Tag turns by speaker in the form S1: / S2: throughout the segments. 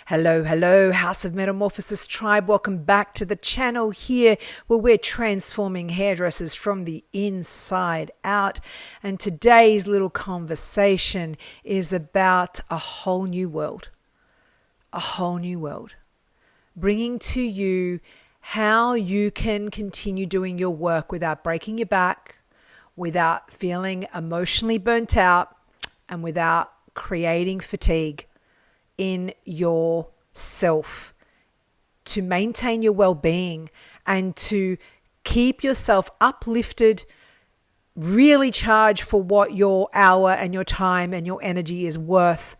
S1: Hello, hello, House of Metamorphosis Tribe. Welcome back to the channel here where we're transforming hairdressers from the inside out. And today's little conversation is about a whole new world. A whole new world. Bringing to you how you can continue doing your work without breaking your back, without feeling emotionally burnt out, and without creating fatigue in yourself, to maintain your well-being and to keep yourself uplifted, really charged for what your hour and your time and your energy is worth,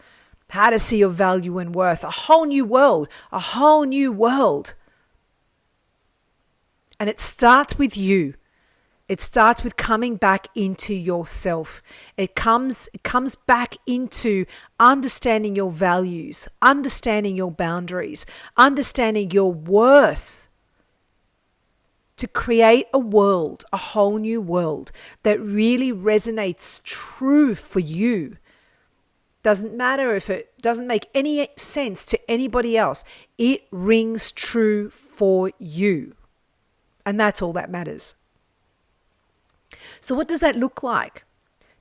S1: how to see your value and worth. A whole new world, a whole new world. And it starts with you. It starts with coming back into yourself. It comes back into understanding your values, understanding your boundaries, understanding your worth, to create a world, a whole new world that really resonates true for you. Doesn't matter if it doesn't make any sense to anybody else. It rings true for you. And that's all that matters. So what does that look like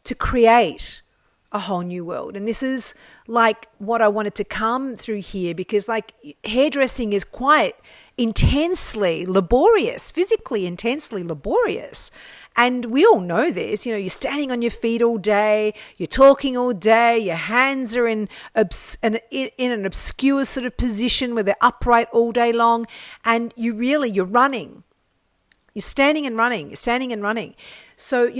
S1: to create a whole new world? And this is like what I wanted to come through here, because like hairdressing is quite intensely laborious, physically intensely laborious. And we all know this, you're standing on your feet all day, you're talking all day, your hands are in an obscure sort of position where they're upright all day long, and you're running. You're standing and running. So,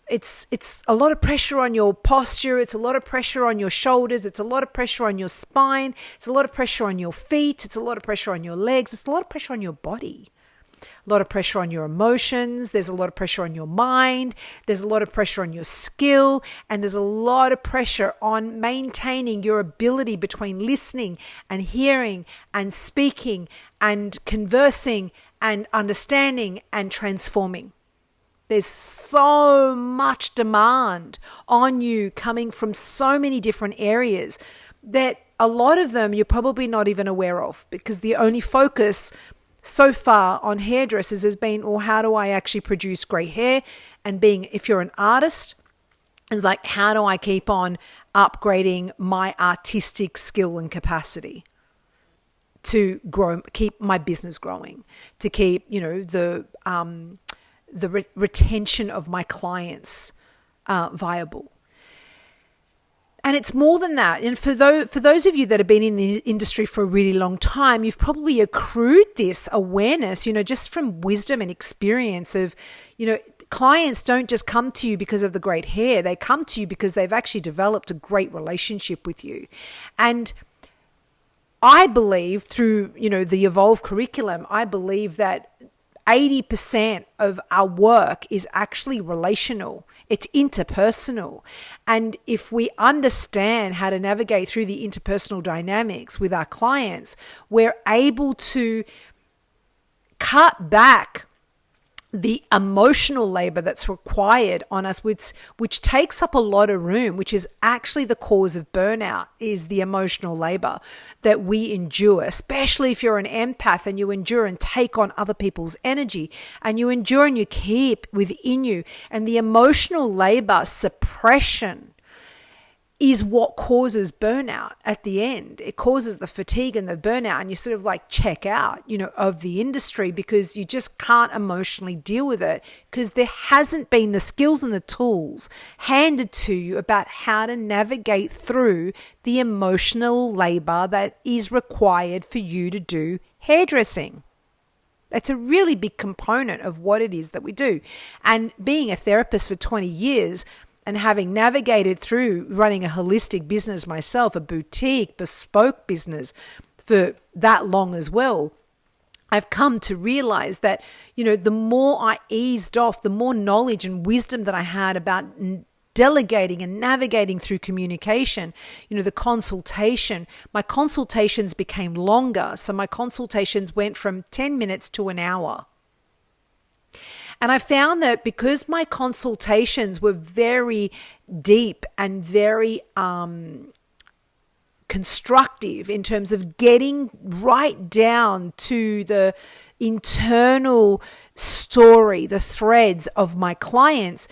S1: it's a lot of pressure on your posture. It's a lot of pressure on your shoulders. It's a lot of pressure on your spine. It's a lot of pressure on your feet. It's a lot of pressure on your legs. It's a lot of pressure on your body. A lot of pressure on your emotions. There's a lot of pressure on your mind. There's a lot of pressure on your skill. And there's a lot of pressure on maintaining your ability between listening and hearing and speaking and conversing and understanding and transforming. There's so much demand on you coming from so many different areas that a lot of them you're probably not even aware of, because the only focus so far on hairdressers has been, well, how do I actually produce great hair? And if you're an artist, it's like, how do I keep on upgrading my artistic skill and capacity to grow, keep my business growing, to keep, the retention of my clients viable. And it's more than that. And for those of you that have been in the industry for a really long time, you've probably accrued this awareness, just from wisdom and experience of, clients don't just come to you because of the great hair. They come to you because they've actually developed a great relationship with you. And I believe through, the Evolve curriculum, I believe that 80% of our work is actually relational. It's interpersonal. And if we understand how to navigate through the interpersonal dynamics with our clients, we're able to cut back the emotional labor that's required on us, which takes up a lot of room, which is actually the cause of burnout, is the emotional labor that we endure, especially if you're an empath and you endure and take on other people's energy, and you endure and you keep within you. And the emotional labor suppression is what causes burnout at the end. It causes the fatigue and the burnout, and you sort of like check out, of the industry, because you just can't emotionally deal with it, because there hasn't been the skills and the tools handed to you about how to navigate through the emotional labor that is required for you to do hairdressing. That's a really big component of what it is that we do. And being a therapist for 20 years, and having navigated through running a holistic business myself, a boutique, bespoke business for that long as well, I've come to realize that, the more I eased off, the more knowledge and wisdom that I had about delegating and navigating through communication, the consultation, my consultations became longer. So my consultations went from 10 minutes to an hour. And I found that because my consultations were very deep and very constructive in terms of getting right down to the internal story, the threads of my clients,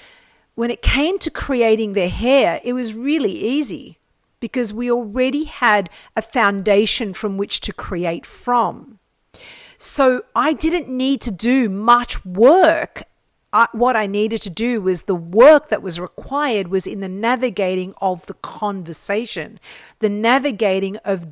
S1: when it came to creating their hair, it was really easy because we already had a foundation from which to create from. So I didn't need to do much work. What I needed to do was the work that was required was in the navigating of the conversation, the navigating of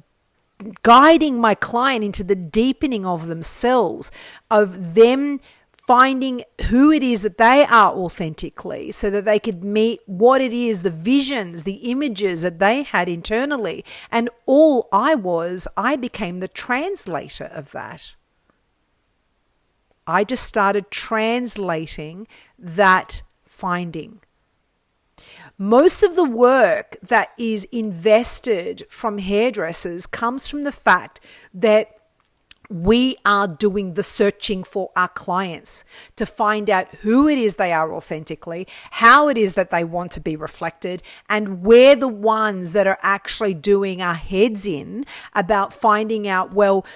S1: guiding my client into the deepening of themselves, of them finding who it is that they are authentically so that they could meet what it is, the visions, the images that they had internally. And I became the translator of that. I just started translating that finding. Most of the work that is invested from hairdressers comes from the fact that we are doing the searching for our clients to find out who it is they are authentically, how it is that they want to be reflected, and we're the ones that are actually doing our heads in about finding out, well,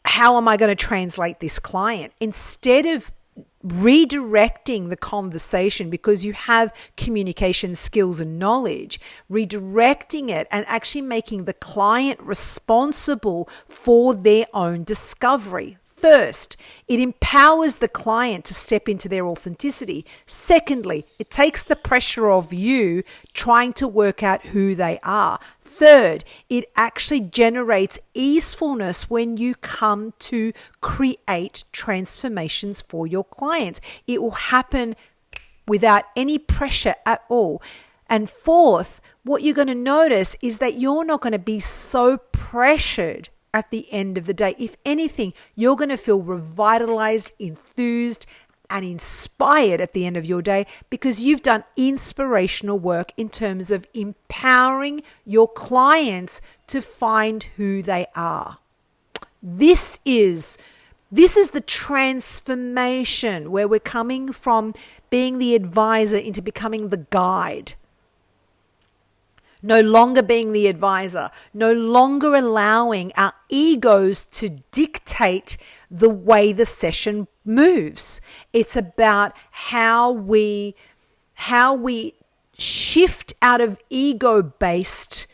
S1: how am I going to translate this client? Instead of redirecting the conversation because you have communication skills and knowledge, redirecting it and actually making the client responsible for their own discovery. First, it empowers the client to step into their authenticity. Secondly, it takes the pressure off you trying to work out who they are. Third, it actually generates easefulness when you come to create transformations for your clients. It will happen without any pressure at all. And fourth, what you're going to notice is that you're not going to be so pressured at the end of the day. If anything, you're going to feel revitalized, enthused, and inspired at the end of your day because you've done inspirational work in terms of empowering your clients to find who they are. This is the transformation where we're coming from being the advisor into becoming the guide. No longer being the advisor, no longer allowing our egos to dictate the way the session moves. It's about how we shift out of ego-based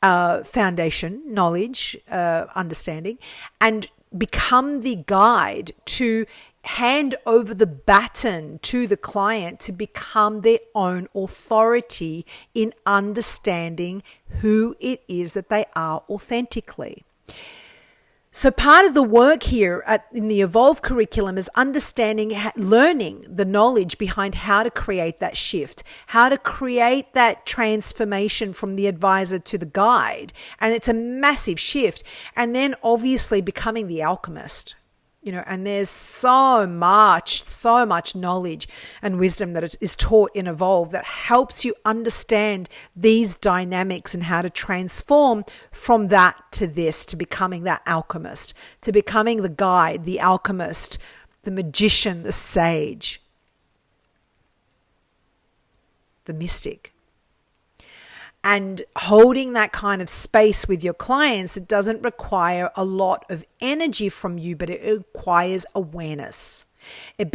S1: foundation, knowledge, understanding, and become the guide to hand over the baton to the client to become their own authority in understanding who it is that they are authentically. So part of the work here in the Evolve curriculum is understanding, learning the knowledge behind how to create that shift, how to create that transformation from the advisor to the guide. And it's a massive shift. And then obviously becoming the alchemist. And there's so much knowledge and wisdom that is taught in Evolve that helps you understand these dynamics and how to transform from that to this, to becoming that alchemist, to becoming the guide, the alchemist, the magician, the sage, the mystic. And holding that kind of space with your clients, it doesn't require a lot of energy from you, but it requires awareness. It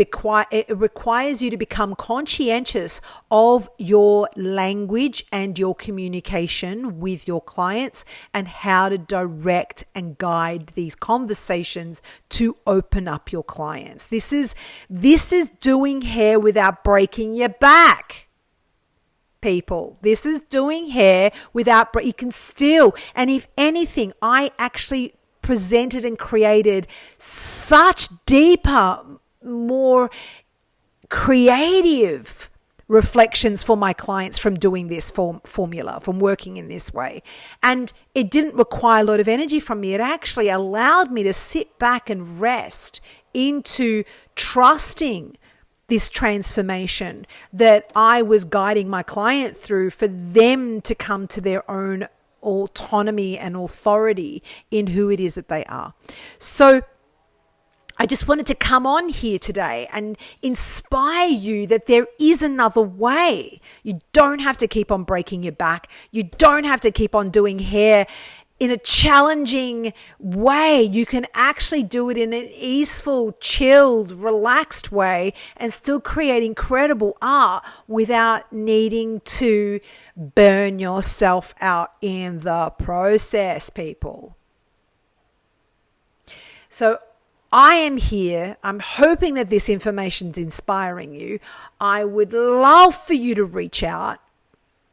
S1: requires you to become conscientious of your language and your communication with your clients and how to direct and guide these conversations to open up your clients. This is doing hair without breaking your back. People, this is doing hair without, you can still, and if anything, I actually presented and created such deeper, more creative reflections for my clients from doing this formula, from working in this way. And it didn't require a lot of energy from me. It actually allowed me to sit back and rest into trusting this transformation that I was guiding my client through for them to come to their own autonomy and authority in who it is that they are. So I just wanted to come on here today and inspire you that there is another way. You don't have to keep on breaking your back. You don't have to keep on doing hair in a challenging way. You can actually do it in an easeful, chilled, relaxed way and still create incredible art without needing to burn yourself out in the process, people. So I am here. I'm hoping that this information is inspiring you. I would love for you to reach out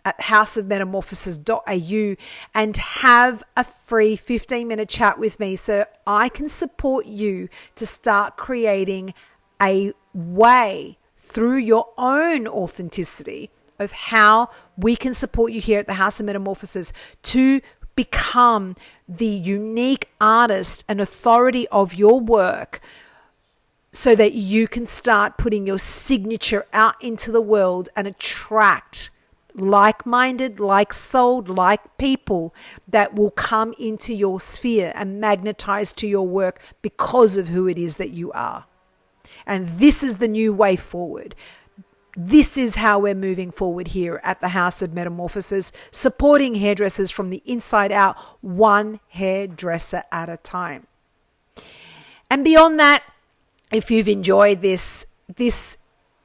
S1: at houseofmetamorphosis.au and have a free 15-minute chat with me so I can support you to start creating a way through your own authenticity of how we can support you here at the House of Metamorphosis to become the unique artist and authority of your work so that you can start putting your signature out into the world and attract like-minded, like-souled, like people that will come into your sphere and magnetize to your work because of who it is that you are. And this is the new way forward. This is how we're moving forward here at the House of Metamorphosis, supporting hairdressers from the inside out, one hairdresser at a time. And beyond that, if you've enjoyed this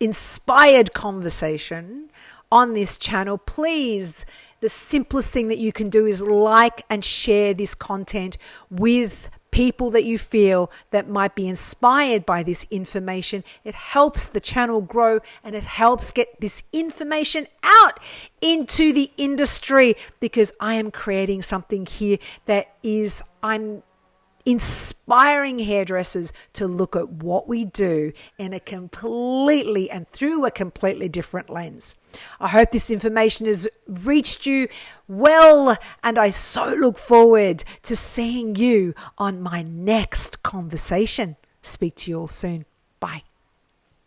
S1: inspired conversation on this channel, please, the simplest thing that you can do is like and share this content with people that you feel that might be inspired by this information. It helps the channel grow and it helps get this information out into the industry because I am creating something here that is, I'm inspiring hairdressers to look at what we do in a completely and through a completely different lens. I hope this information has reached you well, and I so look forward to seeing you on my next conversation. Speak to you all soon. Bye.